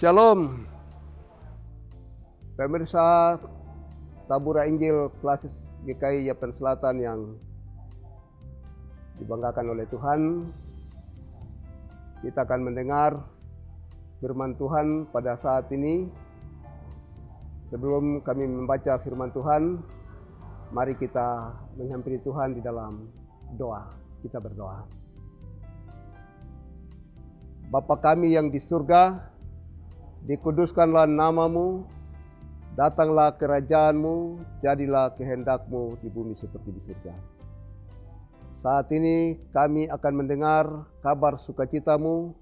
Shalom, pemirsa Tabura Injil Klasis GKI Yapen Selatan yang dibanggakan oleh Tuhan. Kita akan mendengar firman Tuhan pada saat ini. Sebelum kami membaca firman Tuhan, mari kita menghampiri Tuhan di dalam doa. Kita berdoa. Bapa kami yang di surga, dikuduskanlah namamu, datanglah kerajaanmu, jadilah kehendakmu di bumi seperti di surga. Saat ini kami akan mendengar kabar sukacitamu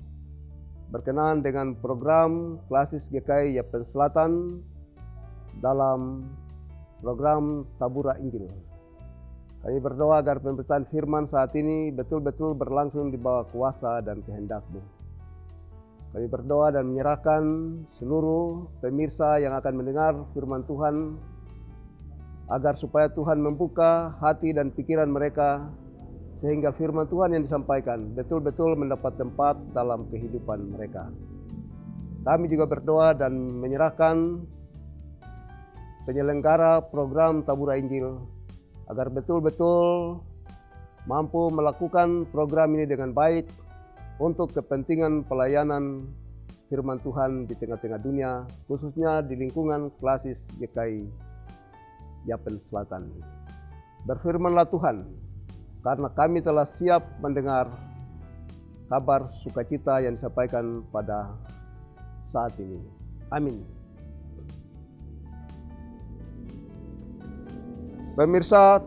berkenaan dengan program Klasis GKI Yapen Selatan dalam program Tabura Injil. Kami berdoa agar pemberitaan firman saat ini betul-betul berlangsung di bawah kuasa dan kehendakmu. Kami berdoa dan menyerahkan seluruh pemirsa yang akan mendengar firman Tuhan, agar supaya Tuhan membuka hati dan pikiran mereka, sehingga firman Tuhan yang disampaikan betul-betul mendapat tempat dalam kehidupan mereka. Kami juga berdoa dan menyerahkan penyelenggara program Tabura Injil, agar betul-betul mampu melakukan program ini dengan baik, untuk kepentingan pelayanan firman Tuhan di tengah-tengah dunia, khususnya di lingkungan Klasis GKI Yapen Selatan. Berfirmanlah Tuhan, karena kami telah siap mendengar kabar sukacita yang disampaikan pada saat ini. Amin. Pemirsa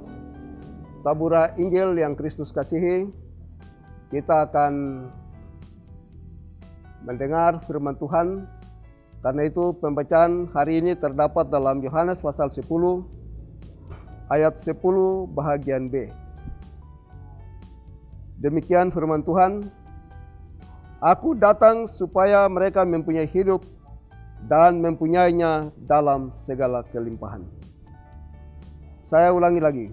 Tabura Injil yang Kristus kasihi, kita akan mendengar firman Tuhan. Karena itu pembacaan hari ini terdapat dalam Yohanes pasal 10 ayat 10 bahagian B. Demikian firman Tuhan, "Aku datang supaya mereka mempunyai hidup dan mempunyainya dalam segala kelimpahan." Saya ulangi lagi.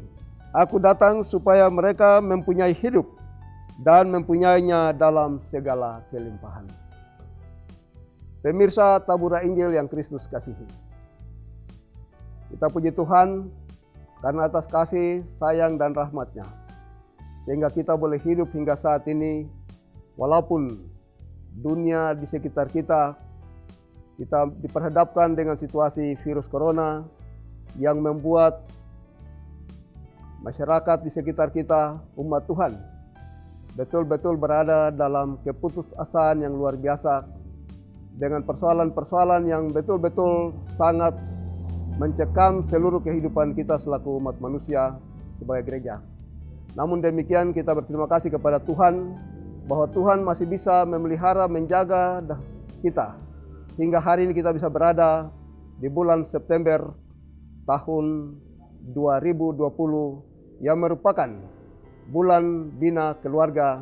Aku datang supaya mereka mempunyai hidup dan mempunyainya dalam segala kelimpahan. Pemirsa Tabura Injil yang Kristus kasihi, kita puji Tuhan karena atas kasih, sayang, dan rahmat-Nya, sehingga kita boleh hidup hingga saat ini, walaupun dunia di sekitar kita diperhadapkan dengan situasi virus corona yang membuat masyarakat di sekitar kita, umat Tuhan, betul-betul berada dalam keputusasaan yang luar biasa, dengan persoalan-persoalan yang betul-betul sangat mencekam seluruh kehidupan kita selaku umat manusia sebagai gereja. Namun demikian, kita berterima kasih kepada Tuhan bahwa Tuhan masih bisa memelihara, menjaga kita hingga hari ini kita bisa berada di bulan September tahun 2020 yang merupakan bulan bina keluarga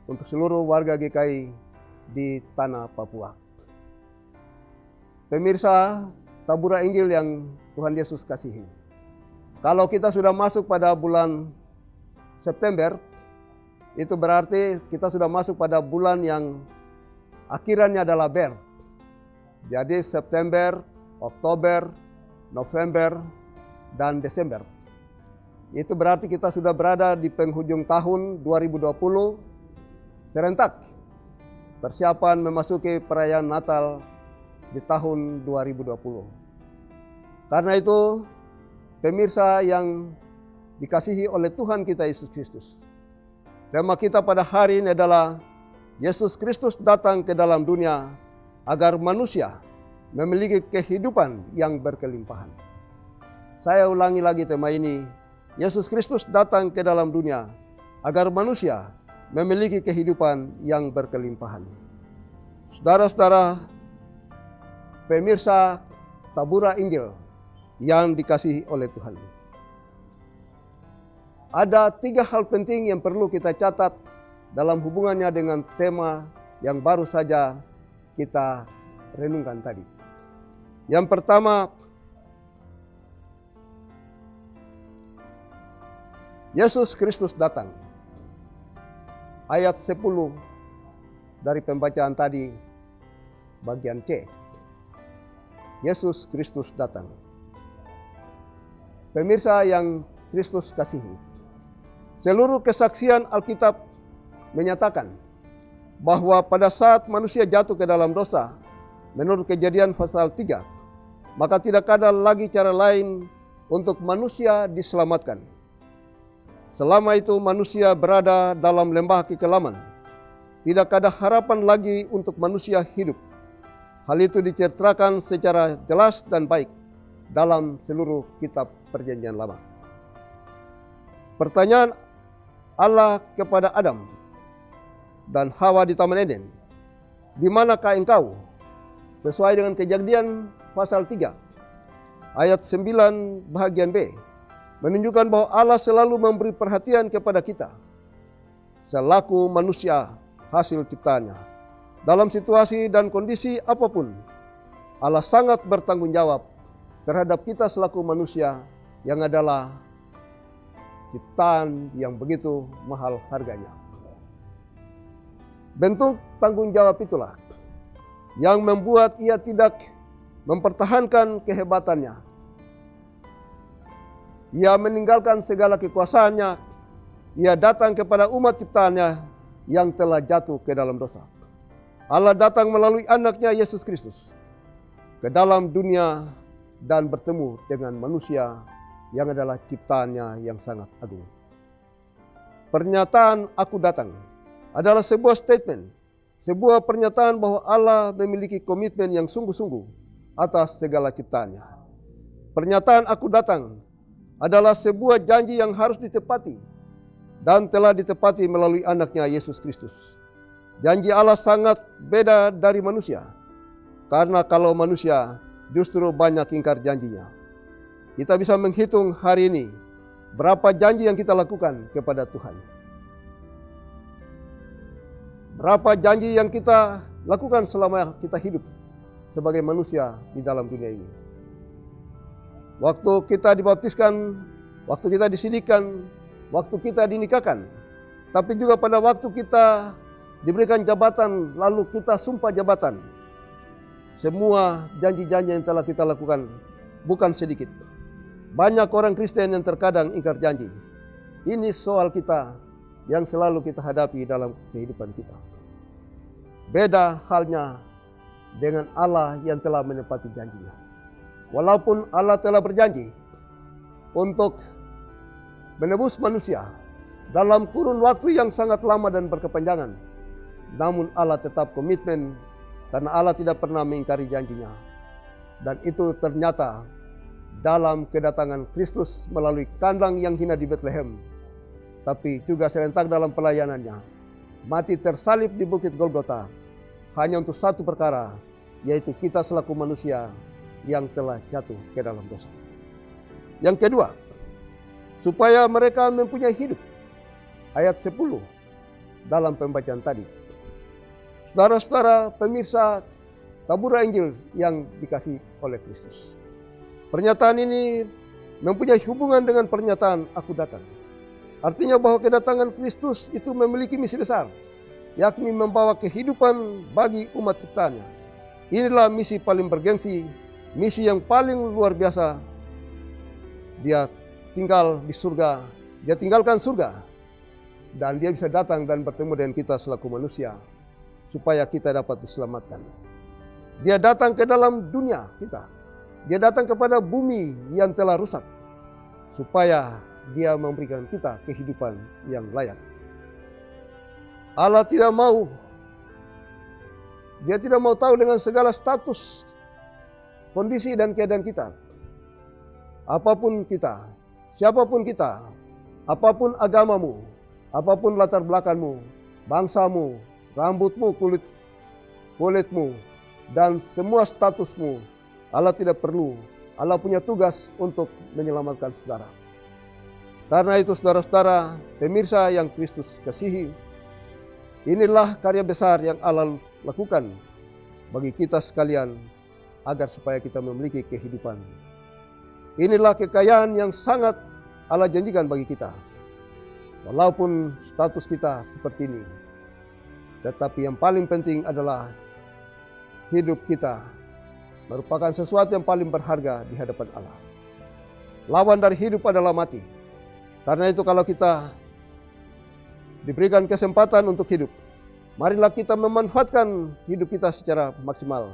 untuk seluruh warga GKI di tanah Papua. Pemirsa Tabura Injil yang Tuhan Yesus kasihi, kalau kita sudah masuk pada bulan September, itu berarti kita sudah masuk pada bulan yang akhirannya adalah Ber. Jadi September, Oktober, November, dan Desember. Itu berarti kita sudah berada di penghujung tahun 2020 serentak. Persiapan memasuki perayaan Natal di tahun 2020. Karena itu, pemirsa yang dikasihi oleh Tuhan kita Yesus Kristus, tema kita pada hari ini adalah Yesus Kristus datang ke dalam dunia agar manusia memiliki kehidupan yang berkelimpahan. Saya ulangi lagi tema ini, Yesus Kristus datang ke dalam dunia agar manusia memiliki kehidupan yang berkelimpahan. Saudara-saudara, pemirsa Tabura Injil yang dikasihi oleh Tuhan. Ada 3 hal penting yang perlu kita catat dalam hubungannya dengan tema yang baru saja kita renungkan tadi. Yang pertama, Yesus Kristus datang. Ayat 10 dari pembacaan tadi, bagian C. Yesus Kristus datang. Pemirsa yang Kristus kasihi, seluruh kesaksian Alkitab menyatakan bahwa pada saat manusia jatuh ke dalam dosa, menurut Kejadian pasal 3, maka tidak ada lagi cara lain untuk manusia diselamatkan. Selama itu manusia berada dalam lembah kekelaman. Tidak ada harapan lagi untuk manusia hidup. Hal itu diceritakan secara jelas dan baik dalam seluruh kitab Perjanjian Lama. Pertanyaan Allah kepada Adam dan Hawa di Taman Eden, "Di manakah engkau?" Sesuai dengan Kejadian pasal 3 ayat 9 bagian B, menunjukkan bahwa Allah selalu memberi perhatian kepada kita selaku manusia hasil ciptaannya. Dalam situasi dan kondisi apapun, Allah sangat bertanggung jawab terhadap kita selaku manusia yang adalah ciptaan yang begitu mahal harganya. Bentuk tanggung jawab itulah yang membuat ia tidak mempertahankan kehebatannya. Ia meninggalkan segala kekuasaannya. Ia datang kepada umat ciptaannya yang telah jatuh ke dalam dosa. Allah datang melalui anaknya Yesus Kristus ke dalam dunia dan bertemu dengan manusia yang adalah ciptaannya yang sangat agung. Pernyataan "aku datang" adalah sebuah statement, sebuah pernyataan bahwa Allah memiliki komitmen yang sungguh-sungguh atas segala ciptaannya. Pernyataan "aku datang" adalah sebuah janji yang harus ditepati dan telah ditepati melalui anaknya Yesus Kristus. Janji Allah sangat beda dari manusia, karena kalau manusia justru banyak ingkar janjinya. Kita bisa menghitung hari ini berapa janji yang kita lakukan kepada Tuhan. Berapa janji yang kita lakukan selama kita hidup sebagai manusia di dalam dunia ini. Waktu kita dibaptiskan, waktu kita disidikkan, waktu kita dinikahkan, tapi juga pada waktu kita diberikan jabatan, lalu kita sumpah jabatan. Semua janji-janji yang telah kita lakukan bukan sedikit. Banyak orang Kristen yang terkadang ingkar janji. Ini soal kita yang selalu kita hadapi dalam kehidupan kita. Beda halnya dengan Allah yang telah menepati janjinya. Walaupun Allah telah berjanji untuk menebus manusia dalam kurun waktu yang sangat lama dan berkepanjangan, namun Allah tetap komitmen karena Allah tidak pernah mengingkari janjinya. Dan itu ternyata dalam kedatangan Kristus melalui kandang yang hina di Bethlehem, tapi juga serentak dalam pelayanannya, mati tersalib di Bukit Golgota, hanya untuk satu perkara, yaitu kita selaku manusia yang telah jatuh ke dalam dosa. Yang kedua, supaya mereka mempunyai hidup. Ayat 10 dalam pembacaan tadi. Saudara-saudara pemirsa Tabura Injil yang dikasihi oleh Kristus. Pernyataan ini mempunyai hubungan dengan pernyataan "aku datang". Artinya bahwa kedatangan Kristus itu memiliki misi besar, yakni membawa kehidupan bagi umat ciptaannya. Inilah misi paling bergengsi, misi yang paling luar biasa. Dia tinggal di surga, dia tinggalkan surga, dan dia bisa datang dan bertemu dengan kita selaku manusia, supaya kita dapat diselamatkan. Dia datang ke dalam dunia kita. Dia datang kepada bumi yang telah rusak, supaya dia memberikan kita kehidupan yang layak. Allah tidak mau Dia tidak mau tahu dengan segala status, kondisi dan keadaan kita. Apapun kita, siapapun kita, apapun agamamu, apapun latar belakangmu, bangsamu, rambutmu, kulitmu, dan semua statusmu, Allah tidak perlu. Allah punya tugas untuk menyelamatkan saudara. Karena itu saudara-saudara, pemirsa yang Kristus kasihi, inilah karya besar yang Allah lakukan bagi kita sekalian agar supaya kita memiliki kehidupan. Inilah kekayaan yang sangat Allah janjikan bagi kita. Walaupun status kita seperti ini, tetapi yang paling penting adalah hidup kita merupakan sesuatu yang paling berharga di hadapan Allah. Lawan dari hidup adalah mati. Karena itu kalau kita diberikan kesempatan untuk hidup, marilah kita memanfaatkan hidup kita secara maksimal.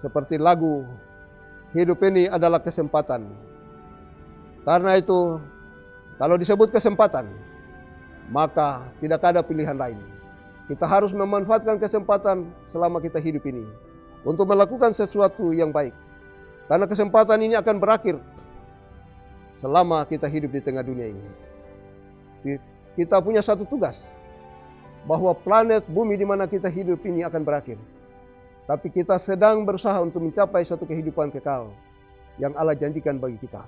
Seperti lagu, hidup ini adalah kesempatan. Karena itu, kalau disebut kesempatan, maka tidak ada pilihan lain. Kita harus memanfaatkan kesempatan selama kita hidup ini untuk melakukan sesuatu yang baik. Karena kesempatan ini akan berakhir selama kita hidup di tengah dunia ini. Kita punya satu tugas, bahwa planet bumi di mana kita hidup ini akan berakhir. Tapi kita sedang berusaha untuk mencapai satu kehidupan kekal yang Allah janjikan bagi kita.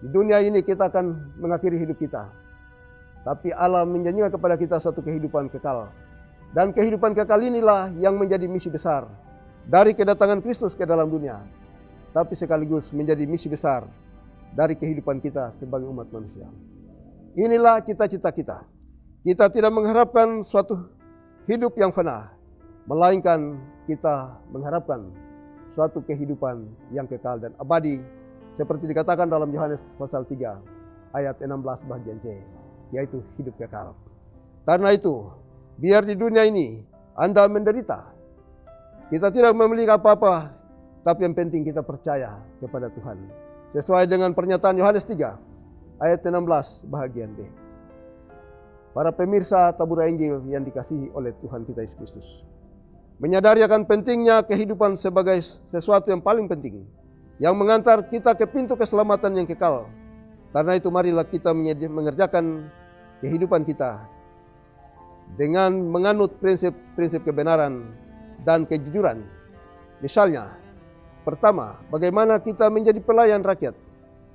Di dunia ini kita akan mengakhiri hidup kita. Tapi Allah menjanjikan kepada kita satu kehidupan kekal. Dan kehidupan kekal inilah yang menjadi misi besar dari kedatangan Kristus ke dalam dunia. Tapi sekaligus menjadi misi besar dari kehidupan kita sebagai umat manusia. Inilah cita-cita kita. Kita tidak mengharapkan suatu hidup yang fana, melainkan kita mengharapkan suatu kehidupan yang kekal dan abadi, seperti dikatakan dalam Yohanes pasal 3 ayat 16 bagian C, yaitu hidup kekal. Karena itu, biar di dunia ini Anda menderita, kita tidak memiliki apa-apa, tapi yang penting kita percaya kepada Tuhan. Sesuai dengan pernyataan Yohanes 3 ayat 16 bagian B. Para pemirsa tabur Injil yang dikasihi oleh Tuhan kita Yesus Kristus, menyadari akan pentingnya kehidupan sebagai sesuatu yang paling penting, yang mengantar kita ke pintu keselamatan yang kekal. Karena itu marilah kita mengerjakan kehidupan kita dengan menganut prinsip-prinsip kebenaran dan kejujuran. Misalnya, pertama, bagaimana kita menjadi pelayan rakyat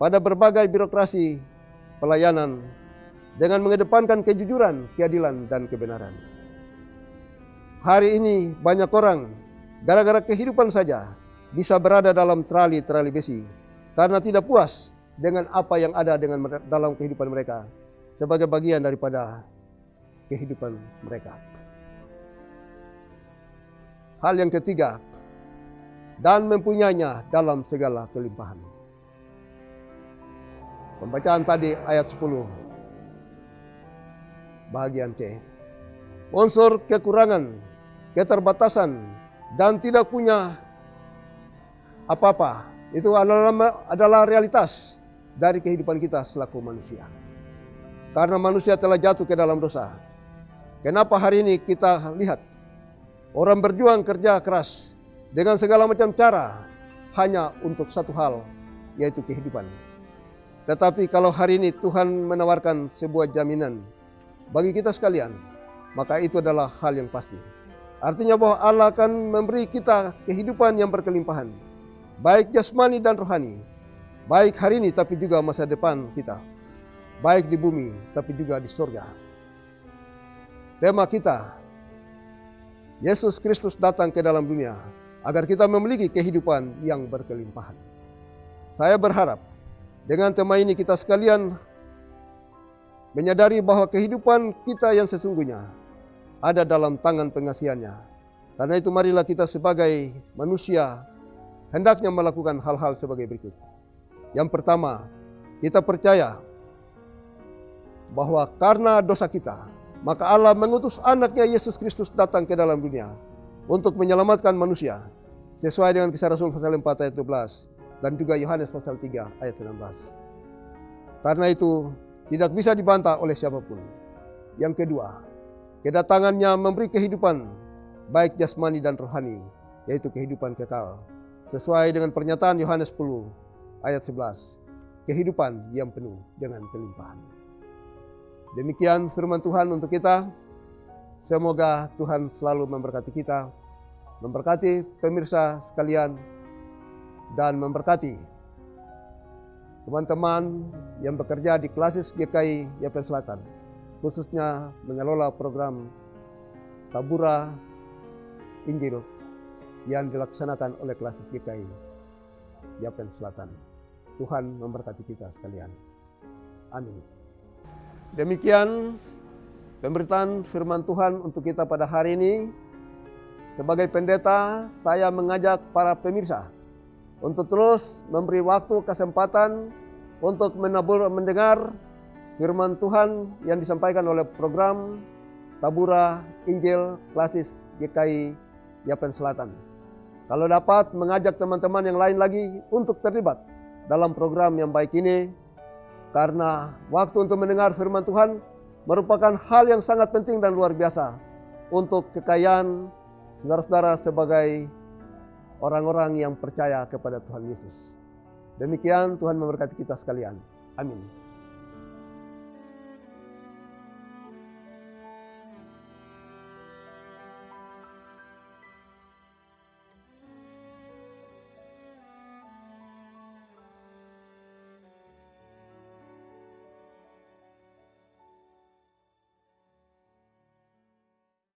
pada berbagai birokrasi pelayanan dengan mengedepankan kejujuran, keadilan, dan kebenaran. Hari ini banyak orang gara-gara kehidupan saja bisa berada dalam terali-terali besi karena tidak puas dengan apa yang ada dalam kehidupan mereka sebagai bagian daripada kehidupan mereka. Hal yang ketiga, dan mempunyainya dalam segala kelimpahan. Pembacaan tadi ayat 10 bagian C. Unsur kekurangan, keterbatasan, dan tidak punya apa-apa, itu adalah realitas dari kehidupan kita selaku manusia. Karena manusia telah jatuh ke dalam dosa. Kenapa hari ini kita lihat orang berjuang kerja keras dengan segala macam cara hanya untuk satu hal, yaitu kehidupan. Tetapi kalau hari ini Tuhan menawarkan sebuah jaminan bagi kita sekalian, maka itu adalah hal yang pasti. Artinya bahwa Allah akan memberi kita kehidupan yang berkelimpahan, baik jasmani dan rohani, baik hari ini tapi juga masa depan kita, baik di bumi tapi juga di surga. Tema kita, Yesus Kristus datang ke dalam dunia agar kita memiliki kehidupan yang berkelimpahan. Saya berharap dengan tema ini kita sekalian menyadari bahwa kehidupan kita yang sesungguhnya ada dalam tangan pengasihannya. Karena itu marilah kita sebagai manusia hendaknya melakukan hal-hal sebagai berikut. Yang pertama, kita percaya bahwa karena dosa kita, maka Allah mengutus anaknya Yesus Kristus datang ke dalam dunia untuk menyelamatkan manusia. Sesuai dengan Kisah Rasul pasal 4 ayat 12 dan juga Yohanes pasal 3 ayat 16. Karena itu tidak bisa dibantah oleh siapapun. Yang kedua, kedatangannya memberi kehidupan baik jasmani dan rohani, yaitu kehidupan kekal. Sesuai dengan pernyataan Yohanes 10 ayat 11, kehidupan yang penuh dengan kelimpahan. Demikian firman Tuhan untuk kita. Semoga Tuhan selalu memberkati kita, memberkati pemirsa sekalian, dan memberkati teman-teman yang bekerja di Klasis GKI Yapen Selatan, khususnya mengelola program Tabura Injil yang dilaksanakan oleh Klasis GKI Yapen Selatan. Tuhan memberkati kita sekalian. Amin. Demikian pemberitaan firman Tuhan untuk kita pada hari ini. Sebagai pendeta, saya mengajak para pemirsa untuk terus memberi waktu kesempatan untuk mendengar firman Tuhan yang disampaikan oleh program Tabura Injil Klasis GKI Yapen Selatan. Kalau dapat mengajak teman-teman yang lain lagi untuk terlibat dalam program yang baik ini, karena waktu untuk mendengar firman Tuhan merupakan hal yang sangat penting dan luar biasa untuk kekayaan saudara-saudara sebagai orang-orang yang percaya kepada Tuhan Yesus. Demikian, Tuhan memberkati kita sekalian. Amin.